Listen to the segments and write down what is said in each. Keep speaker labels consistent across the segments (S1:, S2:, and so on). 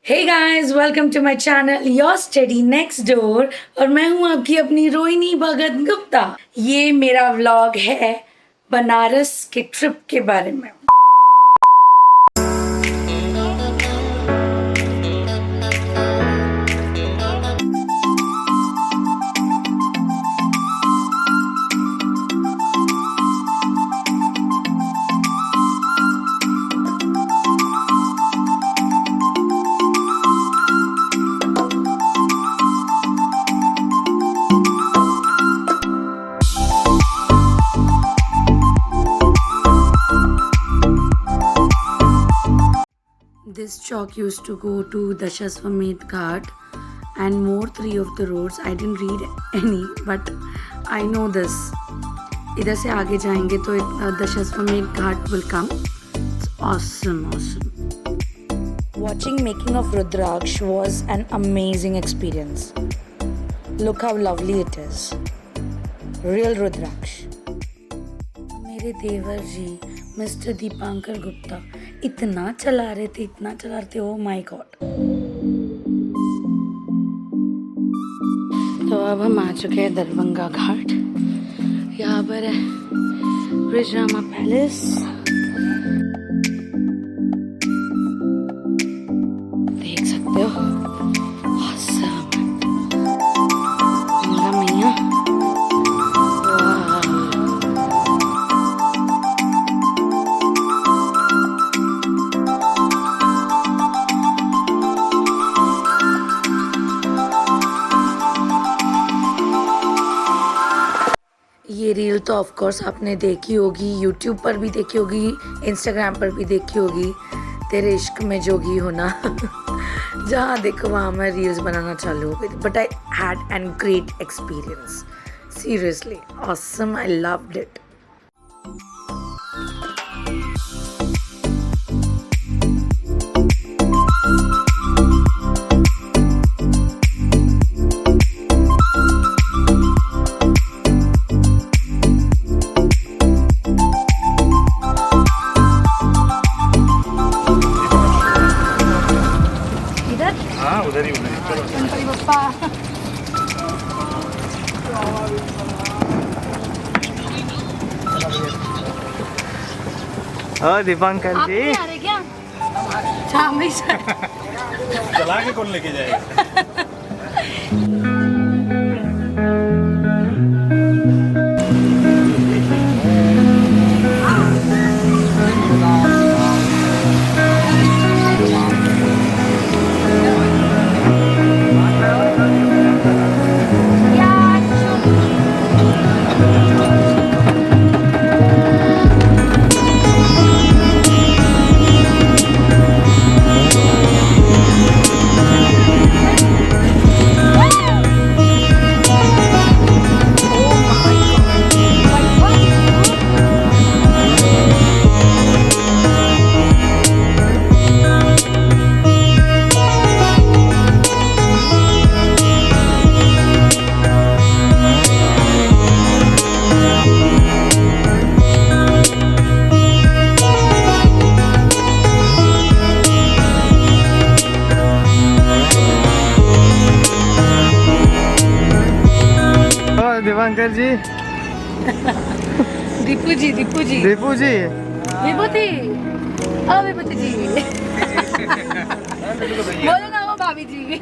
S1: Hey guys, welcome to my channel your study next door. और मैं हूं आपकी अपनी रोहिणी भगत गुप्ता। ये मेरा व्लॉग है बनारस के ट्रिप के बारे में। This chalk used to go to Dashaswamedh Ghat and more 3 of the roads. I didn't read any, but I know this. इधर से आगे जाएंगे तो Dashaswamedh Ghat will come. It's awesome. Watching making of Rudraksh was an amazing experience. Look how lovely it is. Real Rudraksh. मेरे देवर जी mister Dipankar Gupta इतना चला रहे थे, ओ माय गॉड। तो अब हम आ चुके हैं दरभंगा घाट। यहाँ पर है ब्रिजरामा पैलेस। देख सकते हो awesome। गंगा मैया ये रील तो ऑफ कोर्स आपने देखी होगी, यूट्यूब पर भी देखी होगी, इंस्टाग्राम पर भी देखी होगी। तेरे इश्क में जोगी होना जहाँ देखो वहाँ मैं रील्स बनाना चालू हो गई। But I had an great experience, seriously awesome, I loved it.
S2: उधर ही चलो। दीपांकर जी
S1: आ रहे क्या?
S2: चला के कौन लेके जाएगा? दीपांकर जी
S1: दीपू जी
S2: विभूति
S1: जी बोलो ना वो भाभी जी।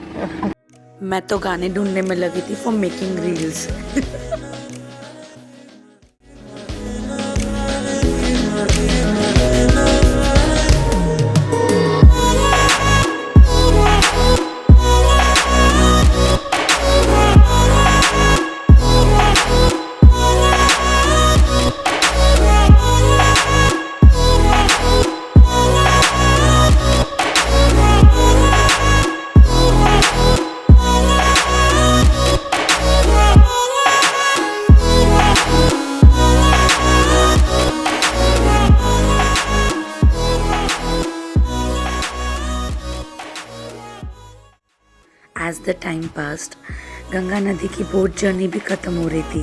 S1: मैं तो गाने ढूंढने में लगी थी for making reels. As the time passed, Ganga नदी की बोट जर्नी भी खत्म हो रही थी।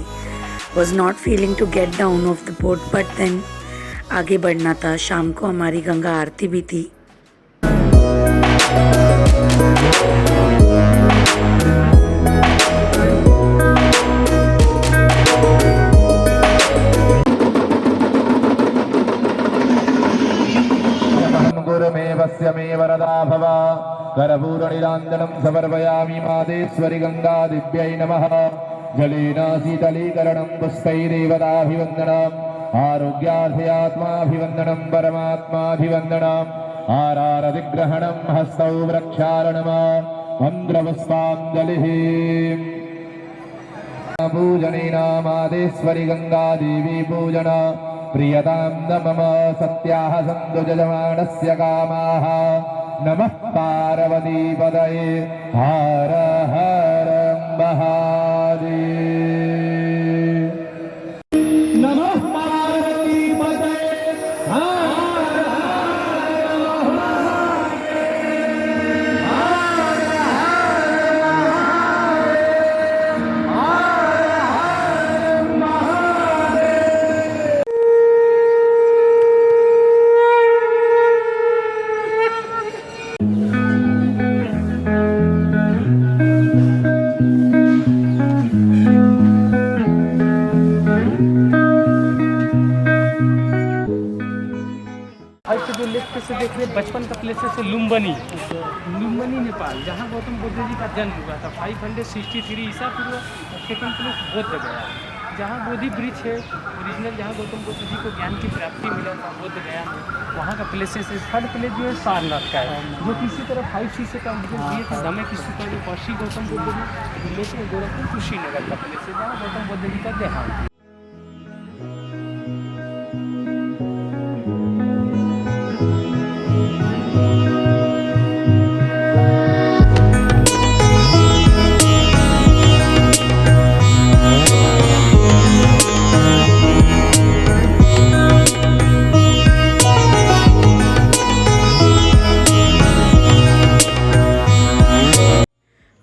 S1: Was not feeling to get down off the boat, but then आगे बढ़ना था। शाम को हमारी गंगा आरती भी थी।
S3: कर्पूरनिराञ्जनं समर्पयामि मादेश्वरि गङ्गादिव्यै नमः जलेन शीतलीकरणं पुष्पैर्देवताभिवन्दनम् आरोग्यार्थे आत्माभिवन्दनं परमात्माभिवन्दनम् आरारतिग्रहणं हस्तौ प्रक्षालनम् मन्त्रपुष्पाञ्जलिः पूजनेन मादेश्वरि गङ्गादेवी पूजन प्रियतां न मम सत्याः सन्तु यजमानस्य कामाः नमः पार्वतीपतये हर हर महादेव नमः पार्वतीपतये
S4: आज के जो लेफ्ट से देख रहे बचपन का प्लेसेस है लुम्बनी नेपाल, जहाँ गौतम बुद्ध जी का जन्म हुआ था 563 ईसा पूर्व। सेकंड प्लेस बोध गया, जहाँ बोधि वृक्ष है ओरिजिनल, जहाँ गौतम बुद्ध जी को ज्ञान की प्राप्ति मिला था बोध गया में, वहाँ का प्लेसेस है। थर्ड प्लेस जो है सारनाथ का है, जो किसी तरह 5C से कम्प्लीट दिए थे दमे की सूत्र जो पश्ची गौतम बुद्ध जी लेके गोरखपुर कुशीनगर का प्लेस है, जहाँ गौतम बुद्ध जी का देहांत।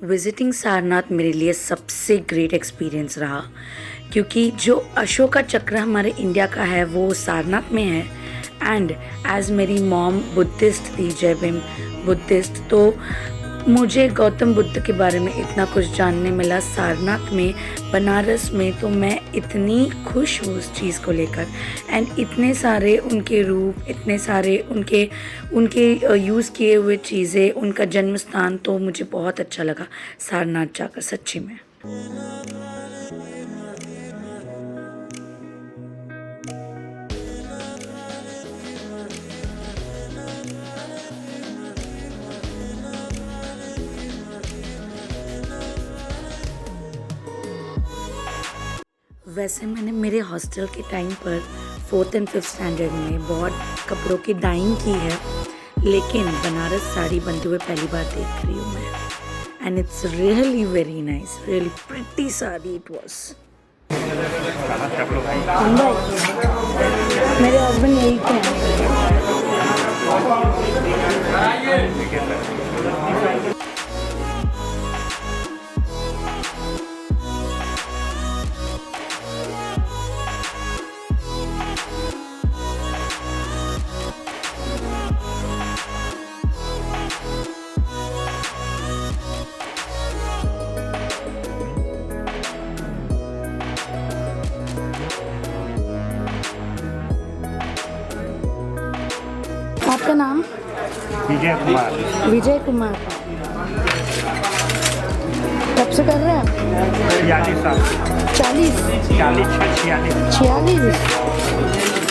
S1: विजिटिंग सारनाथ मेरे लिए सबसे ग्रेट एक्सपीरियंस रहा, क्योंकि जो अशोका चक्र हमारे इंडिया का है वो सारनाथ में है। एंड एज मेरी मॉम बुद्धिस्ट थी, जय भीम बुद्धिस्ट, तो मुझे गौतम बुद्ध के बारे में इतना कुछ जानने मिला सारनाथ में, बनारस में। तो मैं इतनी खुश हूँ उस चीज़ को लेकर। एंड इतने सारे उनके रूप, इतने सारे उनके यूज़ किए हुए चीज़ें, उनका जन्म स्थान, तो मुझे बहुत अच्छा लगा सारनाथ जाकर सच्ची में। वैसे मैंने मेरे हॉस्टल के टाइम पर 4th and 5th स्टैंडर्ड में बहुत कपड़ों की डाइंग की है, लेकिन बनारस साड़ी बनते हुए पहली बार देख रही हूँ मैं। And it's really very nice, really pretty sari it was. मेरे हस्बैंड यही के हैं। आपका नाम?
S2: विजय कुमार।
S1: विजय कुमार। कब से कर रहे हैं?
S2: 46 साल।
S1: 40? 46?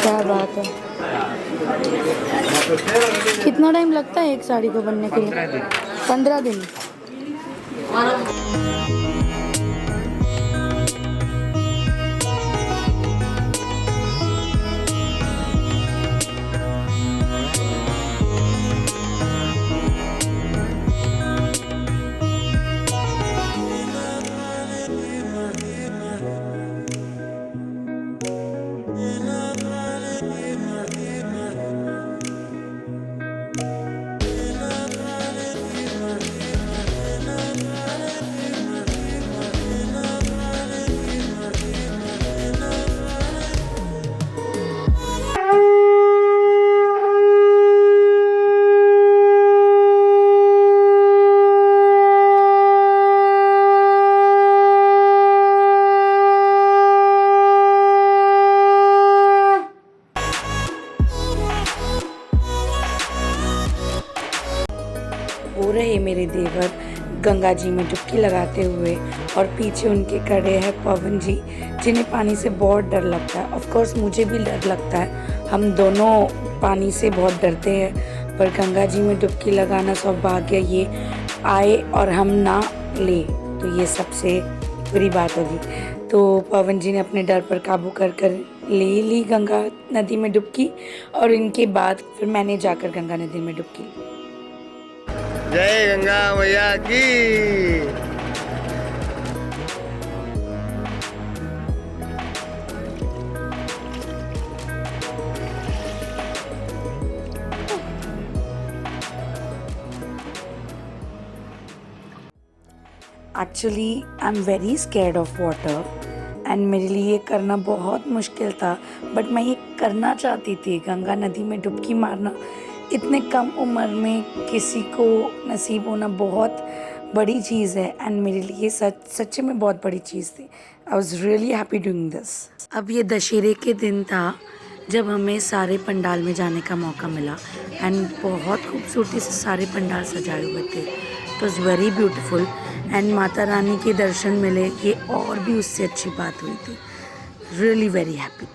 S1: क्या बात है। कितना टाइम लगता है एक साड़ी को बनने के लिए? 15 दिन। वो रहे मेरे देवर गंगा जी में डुबकी लगाते हुए, और पीछे उनके खड़े हैं पवन जी, जिन्हें पानी से बहुत डर लगता है। ऑफ कोर्स मुझे भी डर लगता है, हम दोनों पानी से बहुत डरते हैं, पर गंगा जी में डुबकी लगाना सौभाग्य ये आए और हम ना ले तो ये सबसे बुरी बात होगी। तो पवन जी ने अपने डर पर काबू कर ले ली गंगा नदी में डुबकी, और इनके बाद फिर मैंने जाकर गंगा नदी में डुबकी ली।
S5: जय गंगा मैया की।
S1: Actually I am very scared of water, and मेरे लिए ये करना बहुत मुश्किल था, बट मैं ये करना चाहती थी। गंगा नदी में डुबकी मारना इतने कम उम्र में किसी को नसीब होना बहुत बड़ी चीज़ है, एंड मेरे लिए सच्चे में बहुत बड़ी चीज़ थी। I was really happy doing this. अब ये दशहरे के दिन था जब हमें सारे पंडाल में जाने का मौका मिला, एंड बहुत खूबसूरती से सारे पंडाल सजाए हुए थे। It was very beautiful, and Mata Rani के दर्शन मिले, ये और भी उससे अच्छी बात हुई थी। Really very happy.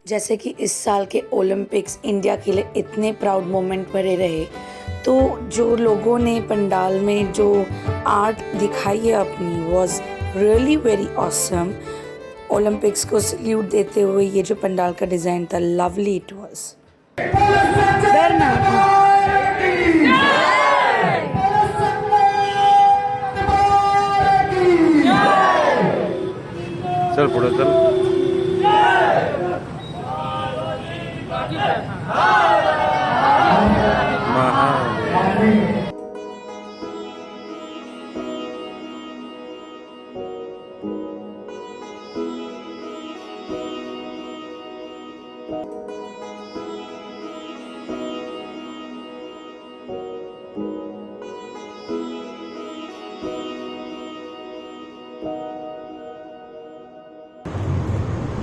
S1: जैसे कि इस साल के ओलंपिक्स इंडिया के लिए इतने प्राउड मोमेंट भरे रहे, तो जो लोगों ने पंडाल में जो आर्ट दिखाई है अपनी was really very awesome. Olympics को सल्यूट देते हुए ये जो पंडाल का डिज़ाइन था, लवली इट वॉज।
S5: चल पुढे चल।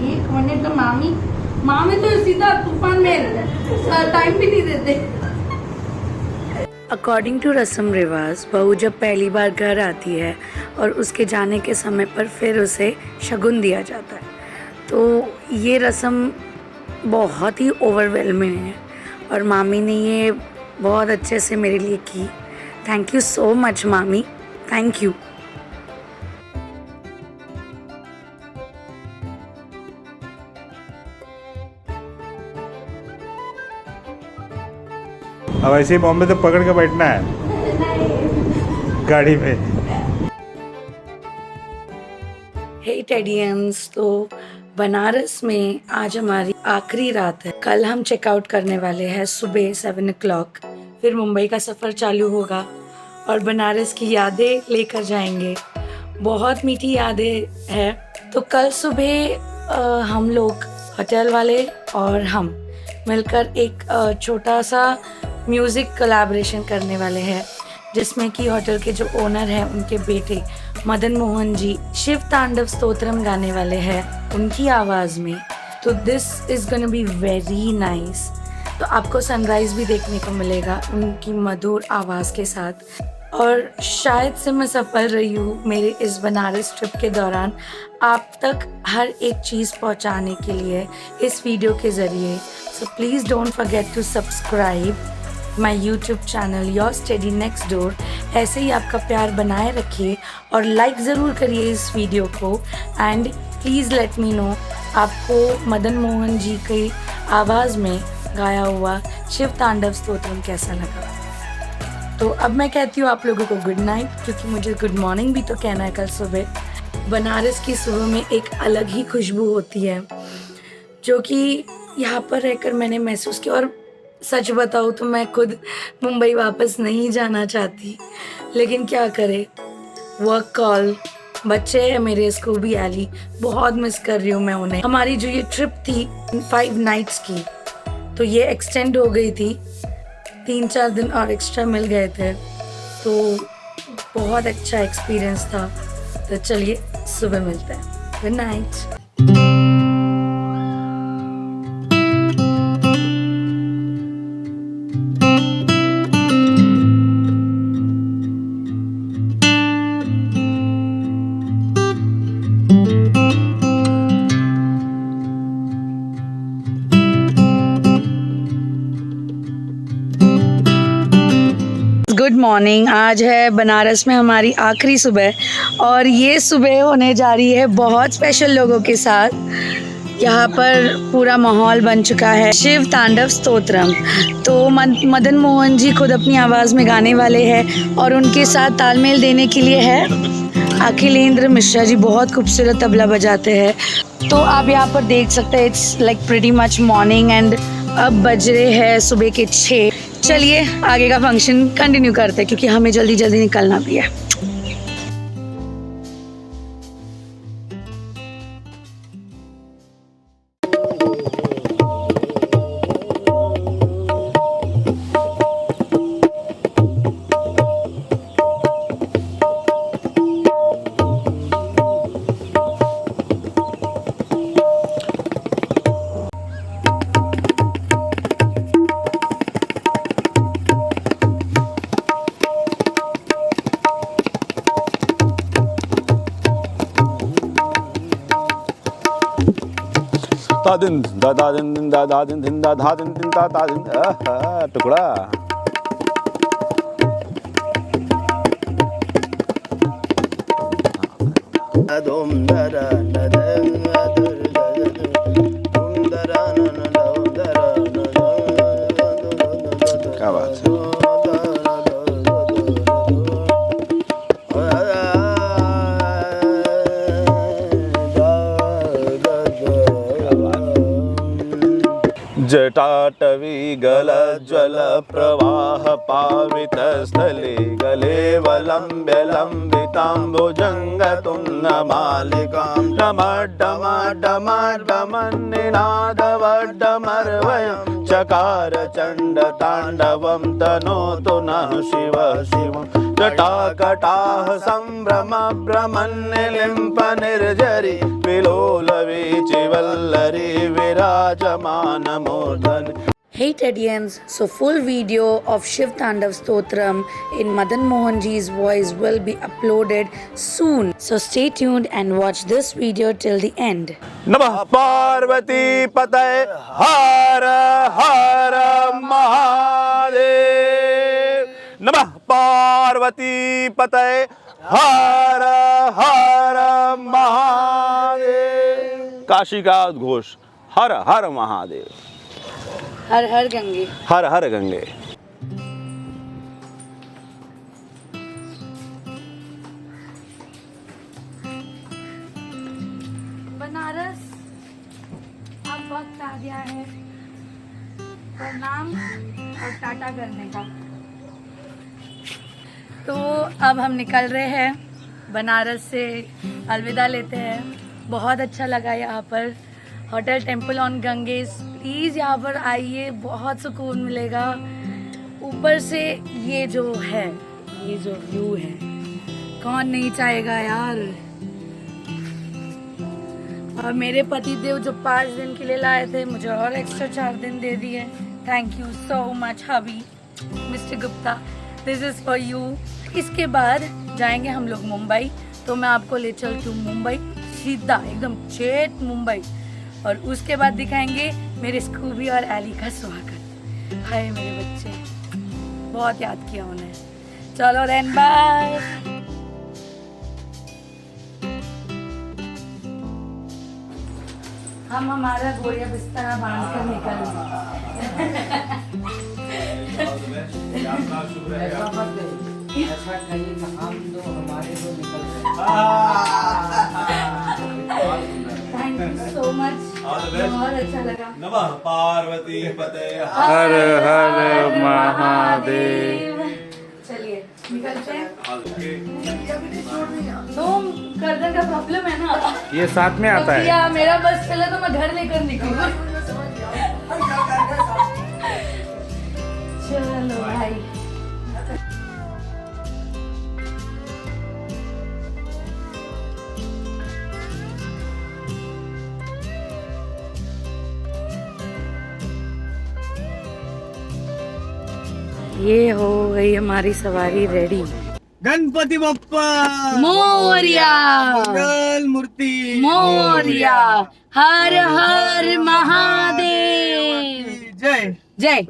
S1: एक मिनट तो मामी तो सीधा तूफान में टाइम भी नहीं देते। अकॉर्डिंग टू रस्म रिवाज, बहू जब पहली बार घर आती है और उसके जाने के समय पर फिर उसे शगुन दिया जाता है, तो ये रस्म बहुत ही ओवरवेलमिंग है, और मामी ने ये बहुत अच्छे से मेरे लिए की। थैंक यू सो मच मामी, थैंक यू।
S2: अब ऐसे ही बॉम्बे तो पकड़ के बैठना है गाड़ी में।
S1: हे टेडियंस, तो बनारस में आज हमारी आखिरी रात है। कल हम चेकआउट करने वाले हैं सुबह 7 o'clock। फिर मुंबई का सफ़र चालू होगा और बनारस की यादें लेकर जाएंगे। बहुत मीठी यादें हैं। तो कल सुबह हम लोग होटल वाले और हम मिलकर एक छोटा सा म्यूज़िक कोलैबोरेशन करने वाले हैं, जिसमें कि होटल के जो ओनर हैं उनके बेटे मदन मोहन जी शिव तांडव स्तोत्रम गाने वाले हैं उनकी आवाज़ में। तो this is gonna be very nice. तो आपको सनराइज़ भी देखने को मिलेगा उनकी मधुर आवाज़ के साथ। और शायद से मैं सफल रही हूँ मेरे इस बनारस ट्रिप के दौरान आप तक हर एक चीज़ पहुँचाने के लिए इस वीडियो के ज़रिए। So please don't forget to subscribe my YouTube channel your study next door. ऐसे ही आपका प्यार बनाए रखिए और लाइक ज़रूर करिए इस वीडियो को। And please let me know आपको मदन मोहन जी की आवाज़ में गाया हुआ शिव तांडव स्तोत्रम कैसा लगा। तो अब मैं कहती हूँ आप लोगों को गुड नाइट, क्योंकि मुझे गुड मॉर्निंग भी तो कहना है कल सुबह। बनारस की सुबह में एक अलग ही खुशबू होती है जो कि यहाँ पर रहकर मैंने महसूस किया। और सच बताऊँ तो मैं खुद मुंबई वापस नहीं जाना चाहती, लेकिन क्या करे, वर्क कॉल, बच्चे हैं मेरे स्कूबी एली, बहुत मिस कर रही हूँ मैं उन्हें। हमारी जो ये ट्रिप थी 5 नाइट्स की, तो ये एक्सटेंड हो गई थी, 3-4 दिन और एक्स्ट्रा मिल गए थे। तो बहुत अच्छा एक्सपीरियंस था। तो चलिए सुबह मिलते हैं। Good night. Good morning. आज है बनारस में हमारी आखिरी सुबह और ये सुबह होने जा रही है बहुत स्पेशल लोगों के साथ। यहाँ पर पूरा माहौल बन चुका है शिव तांडव स्तोत्रम। तो मदन मोहन जी खुद अपनी आवाज़ में गाने वाले हैं और उनके साथ तालमेल देने के लिए है अखिलेंद्र मिश्रा जी, बहुत खूबसूरत तबला बजाते हैं। तो आप यहाँ पर देख सकते हैं it's like pretty much morning and अब बज रहे हैं सुबह के 6। चलिए आगे का फंक्शन कंटिन्यू करते हैं क्योंकि हमें जल्दी जल्दी निकलना भी है।
S6: दा दिन दा दिन दिन दा दिन दिन दा दिन दिन दा दिन टुकड़ा। क्या बात है। जटाटवी गलज्ज्वल प्रवाह पावित स्थले गलेवलम्ब्य लम्बिताम्बुजङ्ग तुङ्गमालिकां डमड्डमड्डमड्डमन्निनादवड्डमर्वयं चकार चण्डताण्डवं तनोतु नः शिवः शिवं। जटाकटाः सम्भ्रमभ्रमन्निलिम्प निर्झरि विलोलवीचिवल्लरी विराजमानमूर्धनि।
S1: Hey Teddians, so full video of Shiv Tandav Stotram in Madan Mohan Ji's voice will be uploaded soon. So stay tuned and watch this video till the end.
S6: नमः पार्वती पतये हर हर महादेव। नमः पार्वती पतये हर हर महादेव। काशी का उद्घोष हर हर महादेव।
S1: हर हर गंगे।
S6: हर हर गंगे।
S1: बनारस अब वक्त आ गया है प्रणाम और टाटा करने का। तो अब हम निकल रहे हैं बनारस से, अलविदा लेते हैं। बहुत अच्छा लगा यहाँ पर। Hotel temple on Ganges, please यहाँ पर आइए, बहुत सुकून मिलेगा। ऊपर से ये जो है, ये जो व्यू है, कौन नहीं चाहेगा यार। और मेरे पति देव जो 5 दिन के लिए लाए थे, मुझे और एक्स्ट्रा 4 दिन दे दिए। Thank you so much hubby, mister Gupta, this is for you. इसके बाद जाएंगे हम लोग मुंबई, तो मैं आपको ले चलती हूँ मुंबई, सीधा एकदम चेट मुंबई। और उसके बाद दिखाएंगे मेरे स्कूबी और एली का स्वागत। हाय मेरे बच्चे, बहुत याद किया उन्हें। चलो देन, बाय। हम हमारा बोरिया बिस्तरा बांध कर निकल ऐसा कहीं हम तो हमारे को निकल थैंक यू सो मच, बहुत अच्छा लगा।
S6: नमः पार्वती पतये
S2: हर हर महादेव।
S1: चलिए निकलते हैं। तो गर्दन का प्रॉब्लम है ना,
S2: ये साथ में आता है।
S1: या मेरा बस चला तो मैं घर लेकर निकलूँ। चलो भाई। ये हो गई हमारी सवारी रेडी।
S5: गणपति बप्पा
S1: मोरिया
S5: मंगल मूर्ति
S1: मोरिया, हर हर महादेव,
S5: जय
S1: जय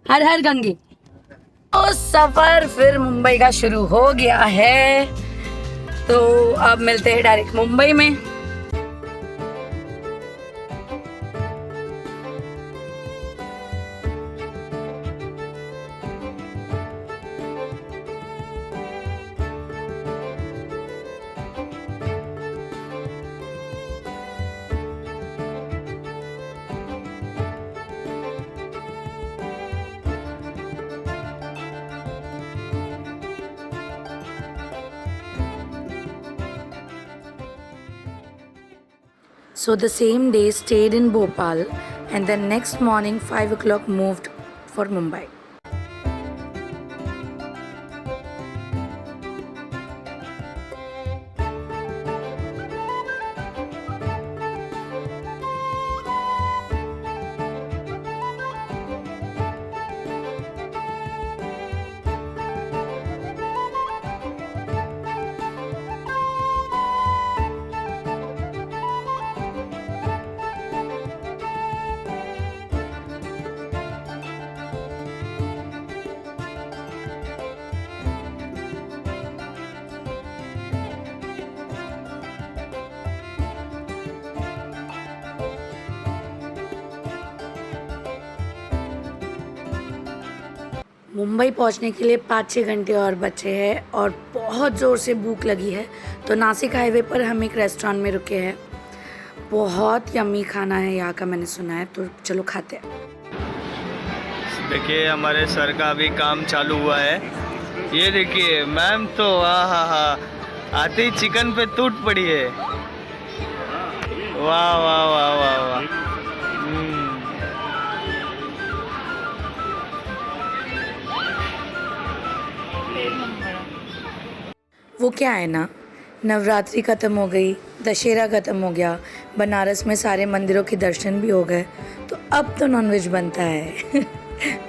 S1: हर हर गंगे। तो सफर फिर मुंबई का शुरू हो गया है, तो अब मिलते हैं डायरेक्ट मुंबई में। So the same day stayed in Bhopal and then next morning 5 o'clock moved for Mumbai. Mumbai पहुंचने के लिए 5-6 घंटे और बचे हैं और बहुत ज़ोर से भूख लगी है, तो नासिक हाईवे पर हम एक रेस्टोरेंट में रुके हैं। बहुत यम्मी खाना है यहाँ का, मैंने सुना है, तो चलो खाते हैं।
S5: देखिए हमारे सर का अभी काम चालू हुआ है। ये देखिए मैम तो आते ही चिकन पे टूट पड़ी है। वाह वाह वाह वाह वाह।
S1: वो क्या है ना, नवरात्रि ख़त्म हो गई, दशहरा ख़त्म हो गया, बनारस में सारे मंदिरों के दर्शन भी हो गए, तो अब तो नॉनवेज बनता है।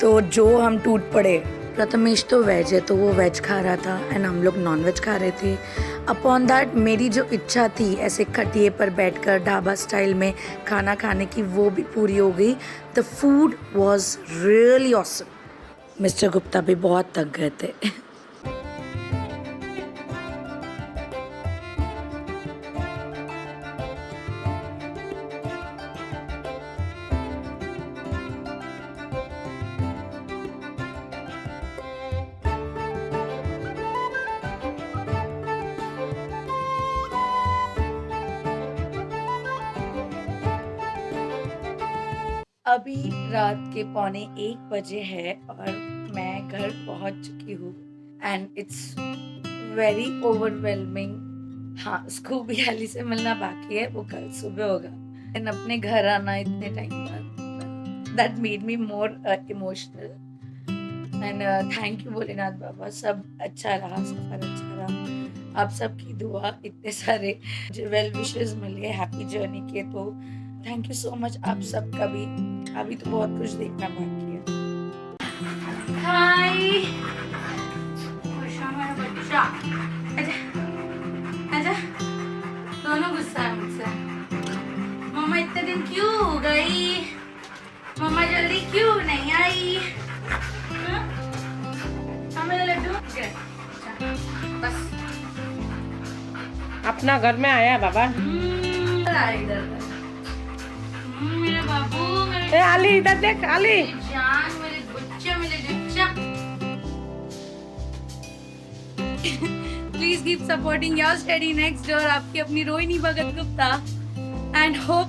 S1: तो जो हम टूट पड़े। प्रथमेश तो वेज है, तो वो वेज खा रहा था एंड हम लोग नॉनवेज खा रहे थे। अपॉन दैट मेरी जो इच्छा थी ऐसे खटिए पर बैठकर ढाबा स्टाइल में खाना खाने की, वो भी पूरी हो गई। The food was really awesome. Mister Gupta भी बहुत थक गए थे। अभी रात के 12:45 बजे है और मैं घर पहुंच चुकी हूँ एंड इट्स वेरी ओवरवेलमिंग। हाँ, स्कूबी हैली से मिलना बाकी है, वो कल सुबह होगा। एंड अपने घर आना इतने टाइम बाद, that made me more emotional. And thank you Bholenath Baba, सब अच्छा रहा, सफर अच्छा रहा। आप सबकी दुआ, इतने सारे वेल विशेस मिले हैप्पी जर्नी के, तो थैंक यू सो मच आप सबका भी। अभी तो बहुत कुछ देखना बाकी है। हाय मेरा बच्चा, आजा। दोनों गुस्सा है मुझसे। मम्मा इतने दिन क्यों हो गई? मम्मा जल्दी क्यों नहीं आई? मेरा लड्डू बस
S4: अपना घर में आया बाबा।
S1: इधर मेरे बाबू,
S4: ए आली इधर देख, आली
S1: जान, मेरे बच्चा, मेरे बच्चा। Please keep supporting your study next door, आपकी अपनी रोहिणी भगत गुप्ता। एंड होप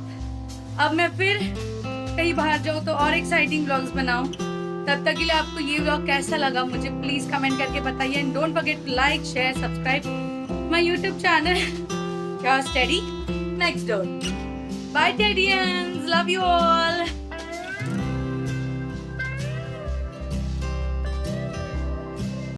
S1: अब मैं फिर कहीं बाहर जाऊँ तो और एक्साइटिंग व्लॉग्स बनाऊं। तब तक के लिए आपको ये व्लॉग कैसा लगा मुझे प्लीज कमेंट करके बताइए। And don't forget to like, share, subscribe my YouTube channel your study next door. Bye Teddians, love you all.